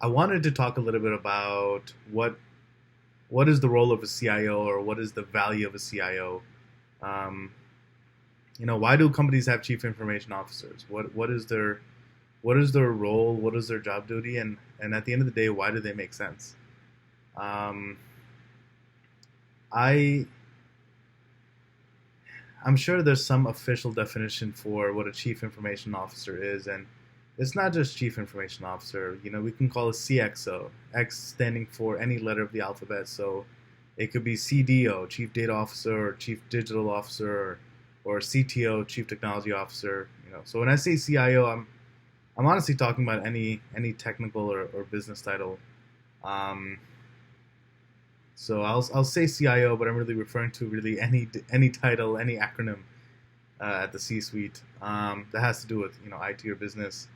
I wanted to talk a little bit about what is the role of a CIO, or what is the value of a CIO. Um, why do companies have chief information officers? What is their role? What is their job duty? And at the end of the day, why do they make sense? Um, I I'm sure there's some official definition for what a chief information officer is, and it's not just chief information officer. We can call it CXO, X standing for any letter of the alphabet. So it could be CDO, chief data officer, or chief digital officer, or CTO, chief technology officer. So when I say CIO, I'm honestly talking about any technical or business title. Um, so I'll say CIO, but I'm really referring to really any title, any acronym at the C-suite that has to do with IT or business.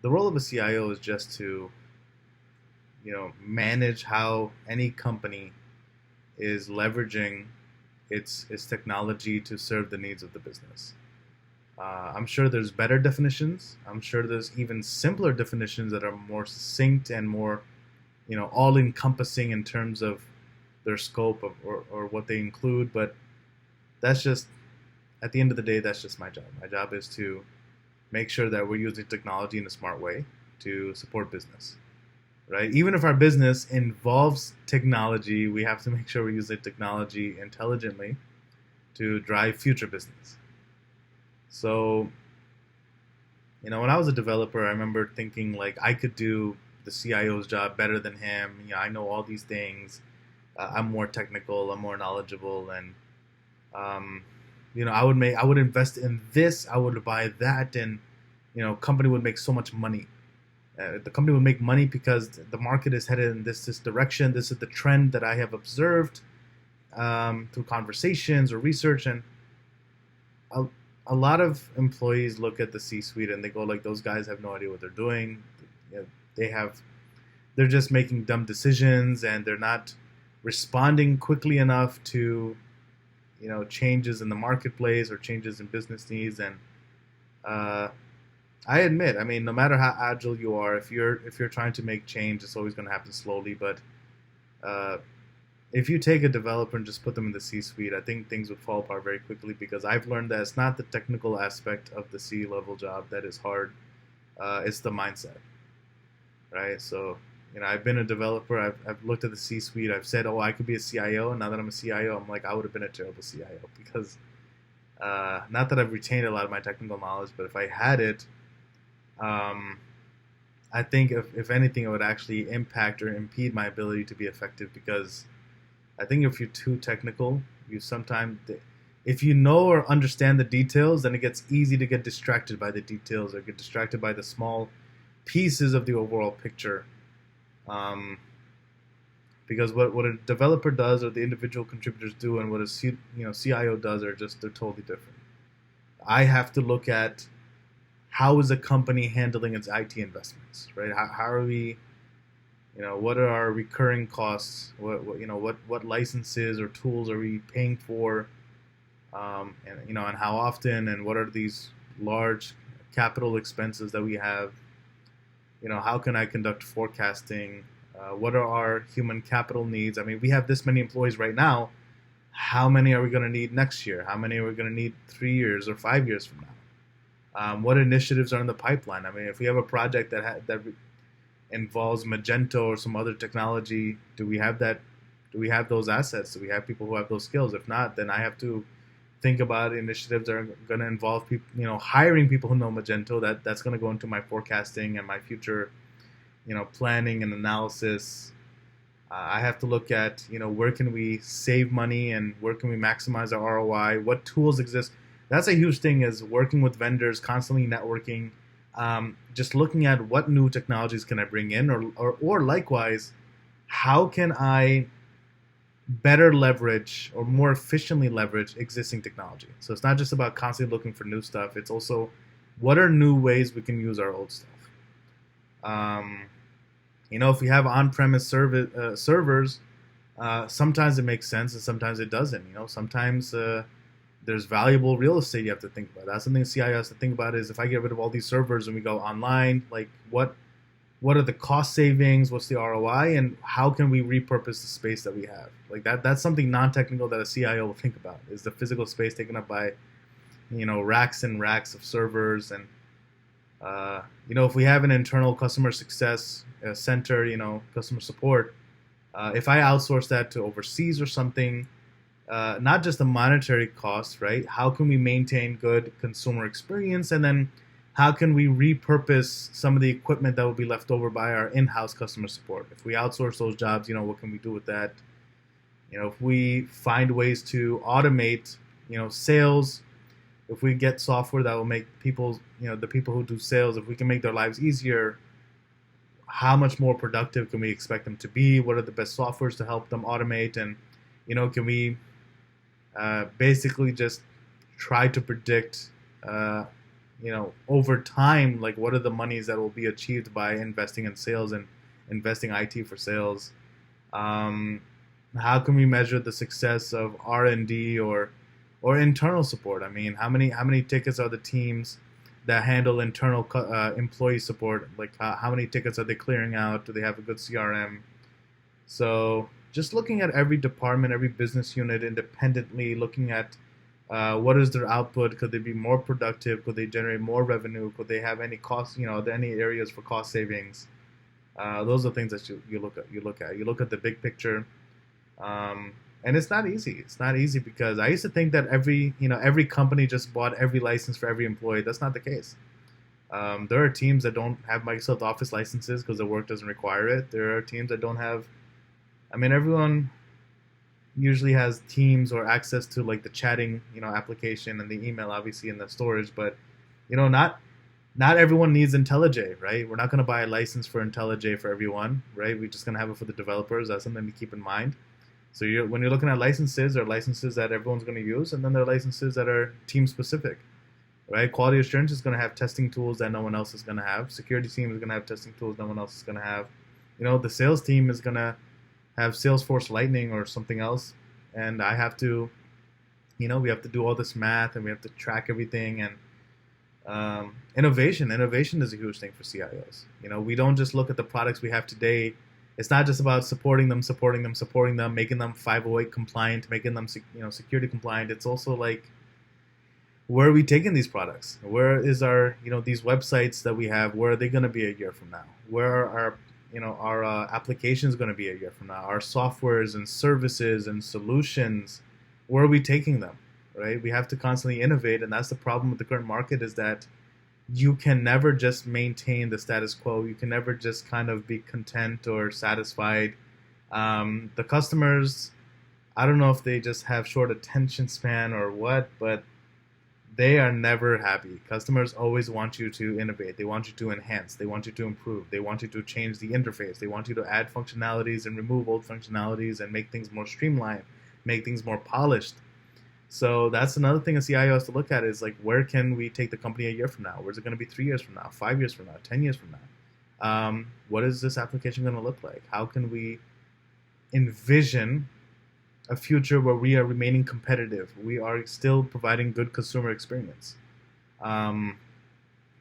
The role of a CIO is just to manage how any company is leveraging its technology to serve the needs of the business. I'm sure there's better definitions. I'm sure there's even simpler definitions that are more succinct and more all encompassing in terms of their scope or what they include. But that's just, at the end of the day, that's just my job. My job is to make sure that we're using technology in a smart way to support business, right? Even if our business involves technology, we have to make sure we're using technology intelligently to drive future business. So, when I was a developer, I remember thinking like I could do the CIO's job better than him. I know all these things. I'm more technical. I'm more knowledgeable, and um, I would invest in this. I would buy that, and company would make so much money. The company would make money because the market is headed in this direction. This is the trend that I have observed through conversations or research, and a, a lot of employees look at the C-suite and they go like, those guys have no idea what they're doing. You know, they have they're just making dumb decisions, and they're not responding quickly enough to changes in the marketplace or changes in business needs. And uh, I admit, I mean, no matter how agile you are, if you're trying to make change, it's always going to happen slowly. But uh, if you take a developer and just put them in the C-suite, I think things would fall apart very quickly, because I've learned that it's not the technical aspect of the C-level job that is hard. It's the mindset, right? So, I've been a developer. I've looked at the C-suite. I've said, oh, I could be a CIO. And now that I'm a CIO, I'm like, I would have been a terrible CIO, because not that I've retained a lot of my technical knowledge, but if I had it, um, I think if anything, it would actually impact or impede my ability to be effective, because I think if you're too technical, you sometimes, if you know or understand the details, then it gets easy to get distracted by the details, or get distracted by the small pieces of the overall picture. Um, because what a developer does, or the individual contributors do, and what a CIO does, are just, they're totally different. I have to look at how is a company handling its IT investments, right? How are we, what are our recurring costs? What licenses or tools are we paying for? And how often, and what are these large capital expenses that we have? How can I conduct forecasting? What are our human capital needs? I mean, we have this many employees right now. How many are we going to need next year? How many are we going to need 3 years or 5 years from now? What initiatives are in the pipeline? I mean, if we have a project that involves Magento or some other technology, do we have that? Do we have those assets? Do we have people who have those skills? If not, then I have to think about initiatives that are going to involve people, hiring people who know Magento. That's going to go into my forecasting and my future, planning and analysis. I have to look at, where can we save money, and where can we maximize our ROI? What tools exist? That's a huge thing, is working with vendors, constantly networking, just looking at what new technologies can I bring in, or likewise, how can I better leverage or more efficiently leverage existing technology. So it's not just about constantly looking for new stuff. It's also, what are new ways we can use our old stuff. Um, if we have on-premise servers, sometimes it makes sense and sometimes it doesn't. Sometimes there's valuable real estate you have to think about. That's something CIO has to think about, is if I get rid of all these servers and we go online, like what what are the cost savings, what's the ROI, and how can we repurpose the space that we have. Like that's something non-technical that a CIO will think about, is the physical space taken up by, racks and racks of servers. And if we have an internal customer success center, customer support, if I outsource that to overseas or something, not just the monetary cost, right? How can we maintain good consumer experience? And then how can we repurpose some of the equipment that will be left over by our in-house customer support? If we outsource those jobs, what can we do with that? If we find ways to automate, sales, if we get software that will make people, the people who do sales, if we can make their lives easier, how much more productive can we expect them to be? What are the best softwares to help them automate? And, can we basically just try to predict, over time, like what are the monies that will be achieved by investing in sales and investing IT for sales? How can we measure the success of R&D or internal support? I mean, how many tickets are the teams that handle internal employee support? Like how many tickets are they clearing out? Do they have a good CRM? So just looking at every department, every business unit independently, looking at what is their output? Could they be more productive? Could they generate more revenue? Could they have any cost? Are there any areas for cost savings? Those are things that you look at. You look at the big picture, and it's not easy. It's not easy because I used to think that every company just bought every license for every employee. That's not the case. There are teams that don't have Microsoft Office licenses because their work doesn't require it. There are teams that don't have. I mean, everyone usually has Teams or access to like the chatting, application and the email, obviously, and the storage. But, not everyone needs IntelliJ, right? We're not going to buy a license for IntelliJ for everyone, right? We're just going to have it for the developers. That's something to keep in mind. So when you're looking at licenses, there are licenses that everyone's going to use, and then there are licenses that are team specific, right? Quality assurance is going to have testing tools that no one else is going to have. Security team is going to have testing tools no one else is going to have. The sales team is going to have Salesforce Lightning or something else, and I have to, we have to do all this math and we have to track everything. And innovation is a huge thing for CIOs. We don't just look at the products we have today. It's not just about supporting them, making them 508 compliant, making them security compliant. It's also like, where are we taking these products? Where is our these websites that we have? Where are they going to be a year from now? Where are our applications going to be a year from now? Our softwares and services and solutions, where are we taking them, right? We have to constantly innovate, and that's the problem with the current market, is that you can never just maintain the status quo. You can never just kind of be content or satisfied. The customers, I don't know if they just have short attention span or what, but they are never happy. Customers always want you to innovate. They want you to enhance. They want you to improve. They want you to change the interface. They want you to add functionalities and remove old functionalities and make things more streamlined, make things more polished. So that's another thing a CIO has to look at, is like, where can we take the company a year from now? Where's it going to be 3 years from now, 5 years from now, 10 years from now? What is this application going to look like? How can we envision a future where we are remaining competitive? We are still providing good consumer experience. I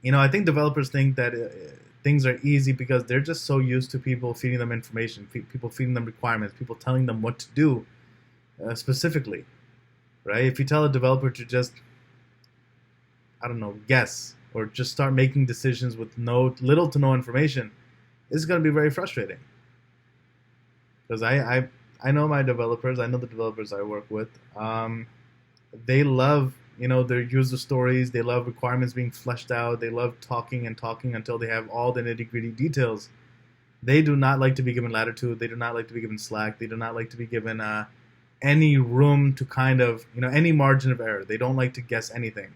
think developers think that things are easy because they're just so used to people feeding them information, people feeding them requirements, people telling them what to do specifically, right? If you tell a developer to just, guess or just start making decisions with little to no information, it's going to be very frustrating. Because I know my developers. I know the developers I work with. They love, their user stories. They love requirements being fleshed out. They love talking until they have all the nitty-gritty details. They do not like to be given latitude. They do not like to be given slack. They do not like to be given any room to kind of, any margin of error. They don't like to guess anything.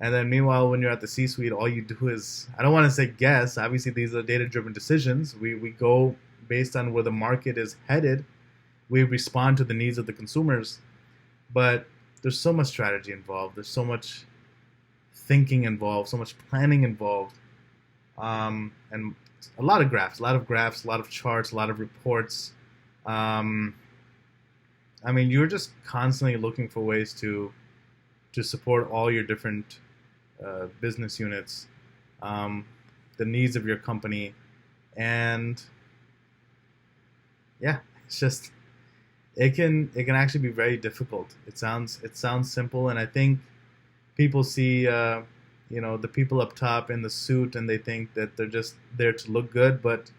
And then meanwhile, when you're at the C-suite, all you do is, I don't want to say guess. Obviously, these are data-driven decisions. We go based on where the market is headed. We respond to the needs of the consumers, but there's so much strategy involved. There's so much thinking involved, so much planning involved, and a lot of graphs, a lot of charts, a lot of reports. You're just constantly looking for ways to support all your different business units, the needs of your company. And yeah, it's just it can actually be very difficult. It sounds simple, and I think people see the people up top in the suit, and they think that they're just there to look good, but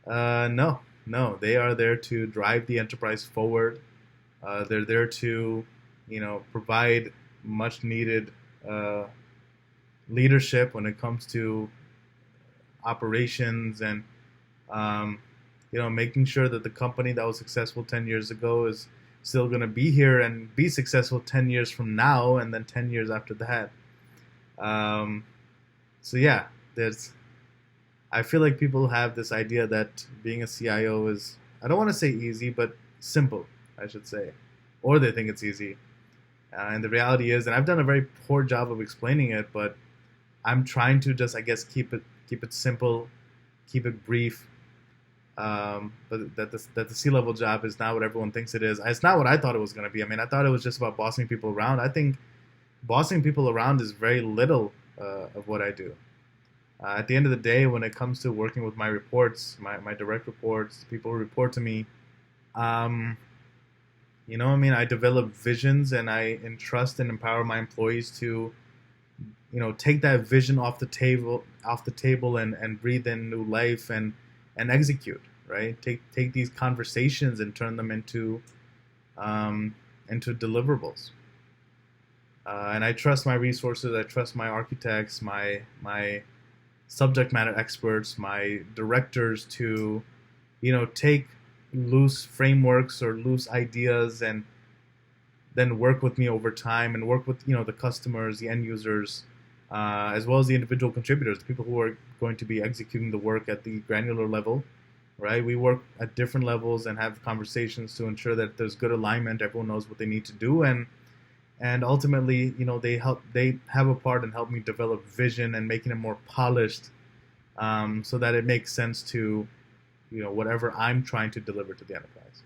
no, no, they are there to drive the enterprise forward. They're there to provide much needed uh, leadership when it comes to operations, and um, making sure that the company that was successful 10 years ago is still going to be here and be successful 10 years from now, and then 10 years after that. Um, so yeah, there's I feel like people have this idea that being a CIO is, I don't want to say easy, but simple, I should say. Or they think it's easy. And the reality is, and I've done a very poor job of explaining it, but I'm trying to just, I guess, keep it simple, keep it brief. But that the C-level job is not what everyone thinks it is. It's not what I thought it was going to be. I mean, I thought it was just about bossing people around. I think bossing people around is very little of what I do. At the end of the day, when it comes to working with my reports, my direct reports, people who report to me, um, I mean, I develop visions, and I entrust and empower my employees to, take that vision off the table, and breathe in new life, and execute, right? Take these conversations and turn them into deliverables. And I trust my resources. I trust my architects, my subject matter experts, my directors to, take loose frameworks or loose ideas, and then work with me over time, and work with, the customers, the end users, as well as the individual contributors, the people who are going to be executing the work at the granular level, right? We work at different levels and have conversations to ensure that there's good alignment, everyone knows what they need to do, and ultimately, they have a part in helping me develop vision and making it more polished, so that it makes sense to, whatever I'm trying to deliver to the enterprise.